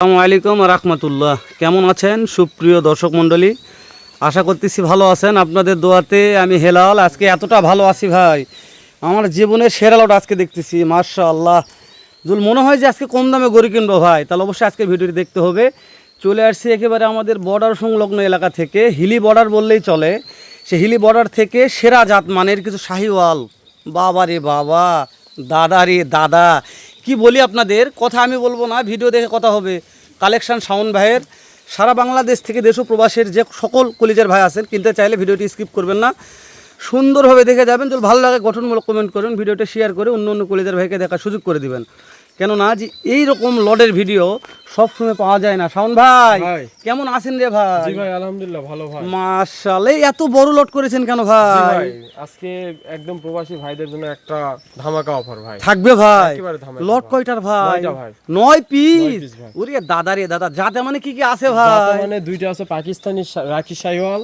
আসসালামু আলাইকুম রাহমাতুল্লাহ। কেমন আছেন সুপ্রিয় দর্শক মণ্ডলী? আশা করতেছি ভালো আছেন। আপনাদের দোয়াতে আমি হেলাল আজকে এতটা ভালো আছি ভাই, আমার জীবনের সেরা লট আজকে দেখতেছি মাশাআল্লাহ। যদি মনে হয় যে আজকে কম দামে গরু কিনবো ভাই, তাহলে অবশ্যই আজকে ভিডিওটি দেখতে হবে। চলে আসছি একেবারে আমাদের বর্ডার সংলগ্ন এলাকা থেকে, হিলি বর্ডার বললেই চলে। সে হিলি বর্ডার থেকে সেরা জাত মানের কিছু শাহিওয়াল, বাবা রে বাবা, দাদা রে দাদা, কি বলি আপনাদের, কথা আমি বলবো না, ভিডিও দেখে কথা হবে। কালেকশান শাওন ভাইয়ের, সারা বাংলাদেশ থেকে দেশ ও প্রবাসের যে সকল কলিজার ভাই আছেন, কিনতে চাইলে ভিডিওটি স্কিপ করবেন না, সুন্দরভাবে দেখে যাবেন। যদি ভালো লাগে গঠনমূলক কমেন্ট করুন, ভিডিওটা শেয়ার করে অন্য অন্য কলিজার ভাইকে দেখার সুযোগ করে দিবেন। কেননা যে এইরকম লডের ভিডিও সবসময় পাওয়া যায় না। শাওন ভাই কেমন আছেন রে ভাই? জি ভাই আলহামদুলিল্লাহ ভালো ভাই। মাশাআল্লাহ, এত বড় লট করেছেন কেন ভাই? জি ভাই আজকে একদম প্রবাসী ভাইদের জন্য একটা ধামাকা অফার ভাই থাকবে ভাই। একেবারে ধামাকা। লট কয়টার ভাই? 9টা ভাই। 9 পিস। ভাই। ওরে দাদা রে দাদা, যাতে মানে কি কি আছে ভাই? যাতে মানে দুইটা আছে পাকিস্তানি রাখি শাইওয়াল,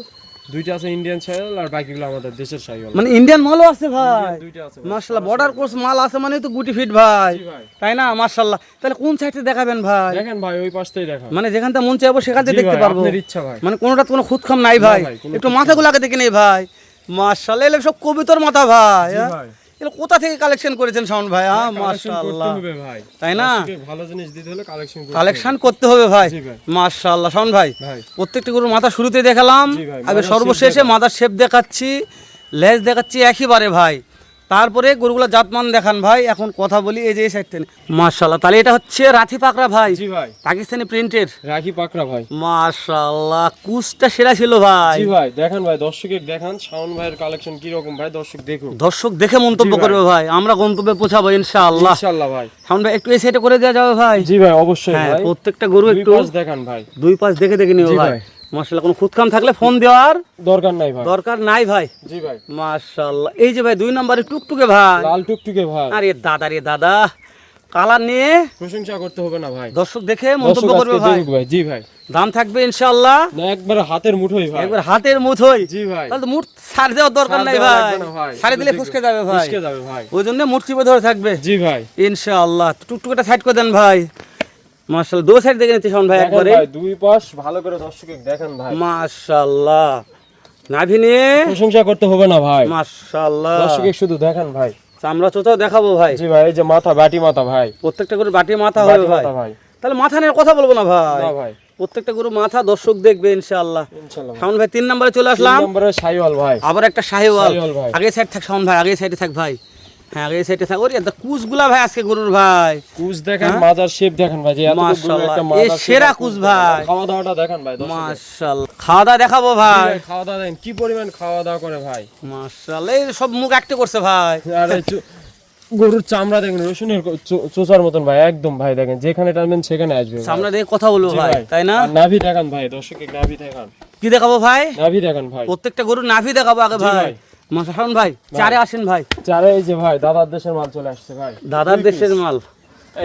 দুইটা আছে ইন্ডিয়ান শাইওয়াল, আর বাকিগুলো আমাদের দেশের শাইওয়াল। মানে ইন্ডিয়ান মালও আছে ভাই? দুইটা আছে মাশাআল্লাহ, বর্ডার কোর্স মাল আছে মানে তো গুটি ফিট ভাই, জি ভাই। তাই না? মাশাআল্লাহ। তাহলে কোন সাইডে দেখাবেন ভাই? দেখেন ভাই ওই পাশটাই দেখান, মানে যেখানটা মন চাইবো সেখানে জি দেখতে ভাই, পারবো। আপনার ইচ্ছা ভাই। মানে কোনোটা কোনো খুদখাম নাই ভাই, ভাই, কোনো একটু মাথাগুলোকে দেখে নেই ভাই। মাশাআল্লাহ, এগুলো সব কবিতর মাথা ভাই। জি হ্যাঁ? ভাই। এগুলো কোথা থেকে কালেকশন করেছেন শাওন ভাই? হ্যাঁ কালেকশন করতে মাশাআল্লাহ, হবে ভাই, তাই না? দর্শককে ভালো জিনিস দিতে হলে কালেকশন করতে হবে ভাই। জি ভাই। মাশাআল্লাহ শাওন ভাই, ভাই প্রত্যেকটা গরুর মাথা শুরুতে দেখালাম, জি ভাই, আগে মাথার সর্বশেষে shape মাথার শেপ দেখাচ্ছি, লেজ দেখাচ্ছি একেবারে ভাই। তারপরে গরুগুলো জাতমান দেখান ভাই। এখন কথা বলি এই যে এই সাইড থেকে। মাশাআল্লাহ, তাহলে এটা হচ্ছে রাথি পাকড়া ভাই, জি ভাই, পাকিস্তানি প্রিন্টের। রাখি পাকড়া ভাই। মাশাআল্লাহ, কুচটা সেরা ছিল ভাই। জি ভাই দেখেন ভাই, দর্শকের দেখান শাওন ভাইয়ের কালেকশন কি রকম ভাই, দর্শক দেখুন। দর্শক দেখে মন্তব্য জি ভাই। করবে ভাই, আমরা গন্তব্যে পৌঁছাবো ইনশাআল্লাহ। ইনশাআল্লাহ ভাই। শাওন ভাই একটু এই সাইডে করে দেওয়া যাবে ভাই? জি ভাই অবশ্যই হ্যাঁ, ভাই। প্রত্যেকটা গরু দুই একটু পাশ দেখান ভাই। দুই পাশ দেখে দেখে নিও জি ভাই। ভাই। মাশাআল্লাহ, কোনো খুদখাম থাকলে ফোন দেওয়ার দরকার নাই ভাই। দরকার নাই ভাই। জি ভাই। মাশাআল্লাহ, এই যে ভাই 2 নম্বরে টুকটুকে ভাই। লাল টুকটুকে ভাই। আরে দাদা রে দাদা, কালার নিয়ে প্রশংসা করতে হবে না ভাই, দর্শক দেখে মন্তব্য দর্শক করবে আজকে ভাই। দেখুক ভাই। জি ভাই। দাম থাকবে ইনশাআল্লাহ না একবার হাতের মুঠোই ভাই। একবার হাতের মুঠোই। জি ভাই। তাহলে তো মুঠ ছাড় দেওয়ার দরকার ছাড় নাই দেওয়া ভাই, লাগবে না ভাই। ছাড়ে দিলে শুধু ফসকে যাবে ভাই, ফসকে যাবে ভাই। ওই জন্য মুঠ চিপে ধরে থাকবে। জি ভাই। ইনশাআল্লাহ, টুকটুকটা সাইড করে দেন ভাই। মাশাআল্লাহ, দুই সাইড দেখে নিতে শাওন ভাই দেখেন একবারে। ভাই দুই পাশ ভালো করে দর্শকের দেখেন ভাই। মাশাআল্লাহ, নাভি নিয়ে প্রশংসা করতে হবে না ভাই, মাশাআল্লাহ, দর্শকের শুধু দেখেন ভাই। চামড়া চোচাও দেখাবো ভাই। জি ভাই, এই যে মাথা বাটি মাথা ভাই, প্রত্যেকটা গরু বাটি মাথা হবে বাটি ভাই। মাথা ভাই। তাহলে মাথা নিয়ে কথা বলবো না ভাই, না ভাই। প্রত্যেকটা গরু মাথা দর্শক দেখবে ইনশাআল্লাহ। ইনশাআল্লাহ ভাই। শাওন ভাই 3 নম্বরে চলে আসলাম। 3 নম্বরে শাইওয়াল ভাই। আবার একটা শাহিওয়াল। শাহিওয়াল ভাই। আগে সাইড থাক শাওন ভাই, আগে সাইডে থাক ভাই। হ্যাঁ আগে সাইডে থাক। ওরে কুচগুলা ভাই আজকে গরুর ভাই। কুচ দেখেন, মাজার শেপ দেখেন ভাই, যে এত গরু মাশাআল্লাহ, একটা এই মাজার সেরা কুচ ভাই। খাওয়া দাওয়াটা দেখেন ভাই দর্শক। মাশাআল্লাহ, খাওয়া দাওয়া দেখাবো ভাই। খাওয়া দাওয়া দেন কি পরিমাণ খাওয়া দাওয়া করে ভাই। মাশাআল্লাহ, এই সব মুখ একটা করছে ভাই। আর এই গরুর চামড়া দেখেন রসুনের চোচার মতন ভাই, একদম ভাই দেখেন যেখানে টানবেন সেখানে আসবে ভাই। সামনে দেখে কথা বলবো জি ভাই, তাই না? আর নাভি দেখান ভাই, দর্শকের নাভি দেখান। কি দেখাবো ভাই? নাভি দেখান ভাই। প্রত্যেকটা গরুর নাভি দেখাবো আগে জি ভাই। ভাই। শাওন ভাই চারে আসেন ভাই। চারে এই যে ভাই দাদার দেশের মাল চলে আসছে ভাই। দাদার 2 দেশের piece। মাল।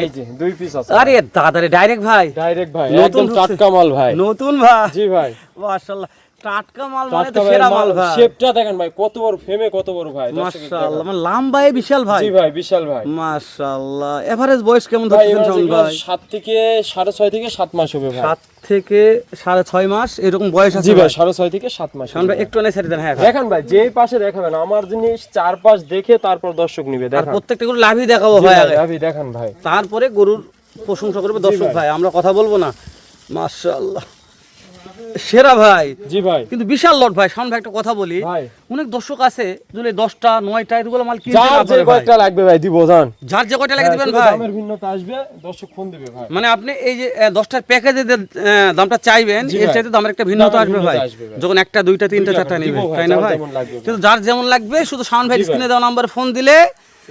এই যে 2 পিস আছে। আরে দাদারে ডাইরেক্ট ভাই, ডাইরেক্ট ভাই, নতুন একদম টাটকা মাল ভাই। নতুন ভাই। জি ভাই। মাশাআল্লাহ, টাটকা মাল মানে তো টাটকা সেরা মাল মাল ভাই। শেপটা দেখেন ভাই, কত বড় ফেমে, কত বড় ভাই দর্শকের মাশাআল্লাহ, দেখান। মানে লম্বায় বিশাল ভাই। জি ভাই বিশাল ভাই। মাশাআল্লাহ, এভারেজ বয়স কেমন ভাই ধরতেছেন শাওন ভাই? 7 থেকে 6.5 থেকে 7 মাস হবে ভাই। 7 থেকে 6.5 মাস এরকম বয়স আছে জি ভাই, ভাই। 6.5 থেকে 7 মাস। শাওন ভাই একটু এনে ছেড়ে দেন। হ্যাঁ ভাই। দেখেন ভাই, যেই পাশে দেখাবেন আমার জিনিস চার পাশ দেখে তারপর দর্শক নিবে। আর দেখেন প্রত্যেকটা গরু লাভই দেখাবো জি ভাই ভাই, আগে, নাভি দেখান ভাই। তারপরে গরুর প্রশংসা করবে দর্শক ভাই, আমরা কথা বলবো না। মাশাআল্লাহ, সেরা ভাই। জি ভাই। কিন্তু বিশাল লট ভাই। শাওন ভাই একটা কথা বলি, ভাই অনেক দর্শক আছে যদি 10টা 9টা এগুলো মাল কিনতে যার না যে পারে ভাই। কয়টা লাগবে ভাই দিব জান। যার যে কয়টা লাগে দিবেন শুধু ভাই। দামের ভিন্নতা আসবে, দর্শক ফোন দিবে ভাই। মানে আপনি এই যে 10টার প্যাকেজে যে দামটা চাইবেন, জি এর ভাই। চাইতে দামের একটা ভিন্নতা দামের আসবে ভিন্নতা ভাই, আসবে ভাই। যখন 1টা 2টা 3টা 4টা দিব নেবেন, ভাই, তাই না যার ভাই? যেমন লাগবে ভাই। কিন্তু যার যেমন লাগবে শুধু শাওন ভাই জি ভাই। স্ক্রিনে দেওয়া নাম্বারে ফোন দিলে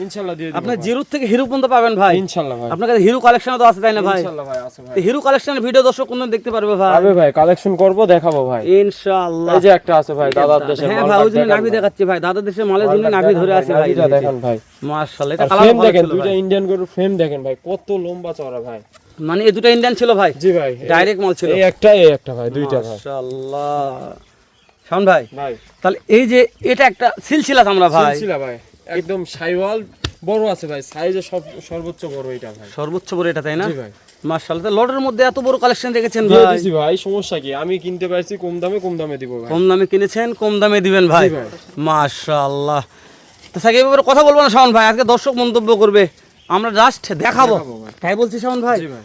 ইনশাআল্লাহ দিয়ে দিব আপনি ভাই। জিরো থেকে হিরো পর্যন্ত পাবেন ভাই। ইনশাআল্লাহ ভাই। আপনার কাছে হিরো কালেকশন তো আছে তাই না ভাই? ইনশাআল্লাহ ভাই আছে ভাই। তো হিরো কালেকশনের ভিডিও দর্শক কোন দেখতে পারবে ভাই? আবে ভাই কালেকশন করব, দেখাবো ভাই। ইনশাআল্লাহ। এই যে একটা আছে ভাই দাদার দেশের হ্যাঁ মাল। ভাই, ওই জন্য নাভি দেখাচ্ছি ভাই, দাদার দেশের মালের জন্য নাভি ধরে আছে ভাই। এটা দেখেন ভাই। মাশাআল্লাহ, এটা আর কালার ফ্রেম ভালো দেখেন, ছিল দুইটা ভাই। ইন্ডিয়ান গরুর ফ্রেম দেখেন ভাই, কত লম্বা চওড়া ভাই। মানে এই দুটো ইন্ডিয়ান ছিল ভাই? জি ভাই, ডাইরেক্ট মাল ছিল। এই একটা ভাই, দুইটা ভাই। মাশাআল্লাহ। শাওন ভাই ভাই তাহলে এই যে এটা একটা সিলসিলা আমরা ভাই, সিলসিলা ভাই, একদম শাইওয়াল বড় আছে ভাই, সাইজে সর্বোচ্চ বড় এটা ভাই। সর্বোচ্চ বড় এটা তাই না? জি ভাই। মাশাআল্লাহ, লটের মধ্যে এত বড় কালেকশন রেখেছেন দিয়ে ভাই। দিছি ভাই, সমস্যা কি, আমি কিনতে পারছি কম দামে দিব ভাই। কম দামে কিনেছেন, কম দামে দিবেন ভাই। জি ভাই। মাশাআল্লাহ। তো সাকিব ব্যাপারে কথা বলবো না শাওন ভাই, আজকে দর্শক মন্তব্য করবে, আমরা জাস্ট দেখাবো ভাই। তাই বলছি শাওন ভাই। জি ভাই।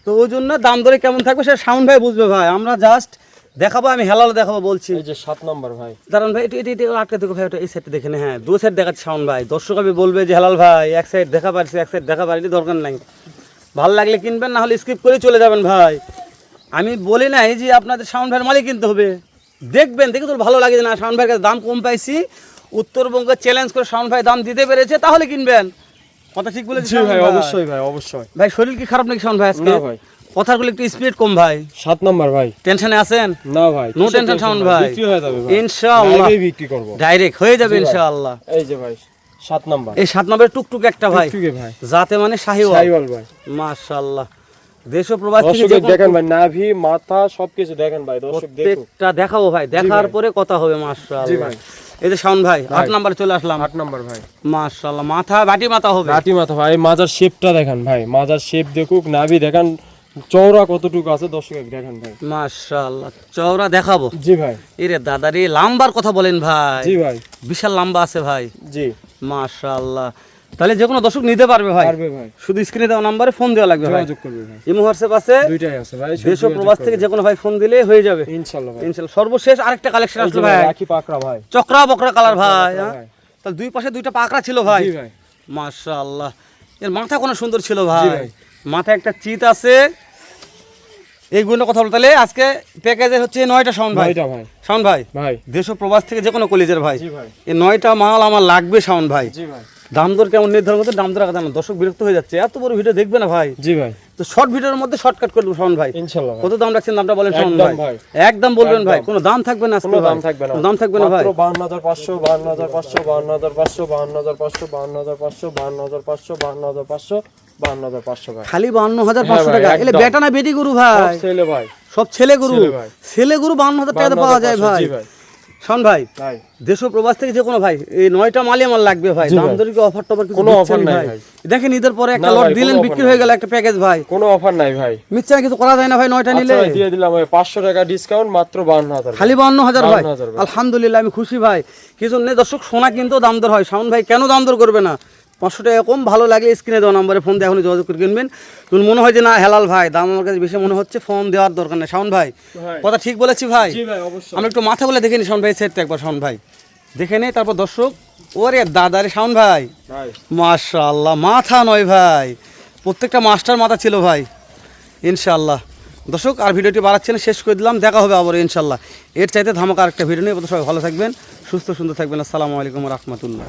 তো ওই জন্য দাম দরে কেমন থাকবে সেটা শাওন ভাই বুঝবে ভাই, আমরা জাস্ট দেখাবো, আমি হেলাল দেখাবো বলছি। এই যে 7 নাম্বার ভাই, দাঁড়ান ভাই, এটি আটকে দেখো ভাই, ওটা এই সাইডটা দেখে নে। হ্যাঁ, দু সাইড দেখাচ্ছে শাওন ভাই, দর্শক আমি বলবে যে হেলাল ভাই এক সাইড দেখা পারছি, এক সাইড দেখা পারিনি, দরকার নাই, ভালো লাগলে কিনবেন, না হলে স্কিপ করে চলে যাবেন ভাই। আমি বলি নাই যে আপনাদের শাওন ভাইয়ের মালিক কিনতে হবে, দেখবেন, দেখে তোর ভালো লাগে না শাওন ভাইয়ের কাছে দাম কম পাইছি, উত্তরবঙ্গে চ্যালেঞ্জ করে শাওন ভাই দাম দিতে পেরেছে, তাহলে কিনবেন। কথা ঠিক বলেছি জি ভাই, অবশ্যই ভাই, অবশ্যই ভাই। শরীর কি খারাপ নাকি শাওন ভাই আজকে? না ভাই, কথাগুলো একটু স্পিড কম ভাই। 7 নাম্বার ভাই, টেনশনে আছেন? না ভাই, নো টেনশন শাওন ভাই, বিক্রি হয়ে যাবে ভাই, ইনশাআল্লাহ আগেই বিক্রি করব, ডাইরেক্ট হয়ে যাবে জি ভাই। ইনশাআল্লাহ। এই যে ভাই 7 নাম্বার, এই 7 নম্বরের টুকটুক একটা ভাই, টুকে ভাই, যাতে মানে শাহিওয়াল। সাইওয়াল ভাই। মাশাআল্লাহ, দেশ ও প্রবাস থেকে দর্শক দেখেন ভাই, নাভি মাথা সবকিছু দেখেন ভাই, দর্শক দেখুন। প্রত্যেকটা দেখাবো ভাই, দেখার ভাই। পরে কথা হবে। জি মাশাআল্লাহ। ভাই। এই যে শাওন ভাই 8 ভাই। নম্বরে চলে আসলাম। 8 নাম্বার ভাই, মাশাআল্লাহ, মাথা বাটি মাথা হবে। রাতি মাথা ভাই, মাজার শেপটা দেখেন ভাই, মাজার শেপ দেখুক, নাভি দেখেন চওড়া কতটুকু আছে, দর্শক দেখেন ভাই। মাশাআল্লাহ, চওড়া দেখাবো। জি ভাই। এরে দাদারে, লাম্বার কথা বলেন ভাই, জি ভাই। বিশাল লম্বা আছে ভাই। জি, মাশাআল্লাহ, তাহলে যে কোনো দর্শক নিতে পারবে ভাই, পারবে ভাই, শুধু স্ক্রিনে দেওয়া নম্বরে ফোন দেওয়া লাগবে ভাই। যোগাযোগ করবে ভাই, ইমো হোয়াটসঅ্যাপ আছে, দুইটাই আছে ভাই, দেশ ও প্রবাস থেকে যে কোনো ভাই ফোন দিলে হয়ে যাবে ইনশাআল্লাহ ভাই। ইনশাআল্লাহ। সর্বশেষ আরেকটা কালেকশন এই যে আসলো ভাই, ভাই, রাখি পাকড়া ভাই, চক্রা বকরা কালার ভাই। পাকড়া হ্যাঁ? ভাই। তাহলে দুই পাশে দুইটা পাকড়া ছিল ভাই। জি ভাই। মাশাআল্লাহ, এর মাথা কোনো সুন্দর ছিল জি ভাই, ভাই। মাথায় একটা চিত আছে। এইগুলো কথা বলতে তাহলে আজকে প্যাকেজে হচ্ছে 9টা শাওন ভাই। ভাইটা ভাই, শাওন ভাই, ভাই। দেশ ও প্রবাস থেকে যে কোনো কলেজের ভাই, জি ভাই। এই 9টা মাল আমার লাগবে শাওন ভাই। জি ভাই। দাম দর কেমন নির্ধারণ করতে, দাম দর জানা, দর্শক বিরক্ত হয়ে যাচ্ছে, এত বড় ভিডিও দেখবে না ভাই। জি ভাই, তো শর্ট ভিডিওর মধ্যে শর্টকাট করে দেবো শাওন ভাই। ইনশাআল্লাহ ভাই। কত দাম রাখছেন দামটা বলেন শাওন একদম ভাই। ভাই। একদম বলবেন ভাই, একদম। কোনো দাম থাকবে না আজকে কোনো ভাই। দাম থাকবে না, কোনো দাম থাকবে না ভাই। মাত্র 52500, 52500, 52500, 52500, 52500, 52500, 52500, 52500 ভাই। খালি 52,500 হ্যাঁ ভাই, টাকা। এলে একদম। বেটা না বেটি গরু ভাই, সব ছেলে ভাই, সব ছেলে গরু। ছেলে ভাই। ছেলে গরু 52,000 টাকাতে পাওয়া যায় 52,500, ভাই। জি ভাই। শোন ভাই, ভাই, দেশ ও প্রবাস থেকে যে কোনো ভাই, এই 9টা মালই আমার লাগবে ভাই। জি দাম ভাই। দরে কি অফার টফার কিছু কোনো দিচ্ছেন অফার নাই ভাই? ভাই। দেখেন ঈদের পরে একটা না লট ভাই, দিলেন, কোনো বিক্রি অফার হয়ে নাই। গেল একটা প্যাকেজ ভাই। কোনো অফার নাই ভাই। মিথ্যা কিছু করা যায় না ভাই 9টা নিলে। আচ্ছা ভাই, দিয়ে দিলাম ভাই 500 টাকা ডিসকাউন্ট, মাত্র 52,000 খালি 52,000 ভাই। 52,000 ভাই। আলহামদুলিল্লাহ, আমি খুশি ভাই। কি জন্য দর্শক, সোনা কিন্তু দাম দর হয়, শাওন ভাই কেন দাম দর করবে না? 500 টাকা কম, ভালো লাগলে স্ক্রিনে দেওয়া নম্বরে ফোন দিয়ে এখনই যোগাযোগ করে কিনবেন। তুমি মনে হয় যে না হেলাল ভাই দাম আমার কাছে বেশি মনে হচ্ছে, ফোন দেওয়ার দরকার নেই। শাওন ভাই ভাই। কথা ঠিক বলেছি ভাই। জি ভাই, অবশ্যই। আমরা একটু মাথা বলে দেখে নি শাওন ভাই, সেট একবার শাওন ভাই দেখে নেই, তারপর দর্শক। ওরে দাদারে শাওন ভাই, ভাই, মাশাআল্লাহ, মাথা নয় ভাই, প্রত্যেকটা মাস্টার মাথা ছিল ভাই। ইনশাআল্লাহ দর্শক, আর ভিডিওটি বাড়াচ্ছেন, শেষ করে দিলাম, দেখা হবে আবার ইনশাআল্লাহ। এর চাইতে ধামাকা আরেকটা ভিডিও নিয়ে, সবাই ভালো থাকবেন, সুস্থ সুন্দর থাকবেন। আসসালামু আলাইকুম ওয়া রাহমাতুল্লাহ।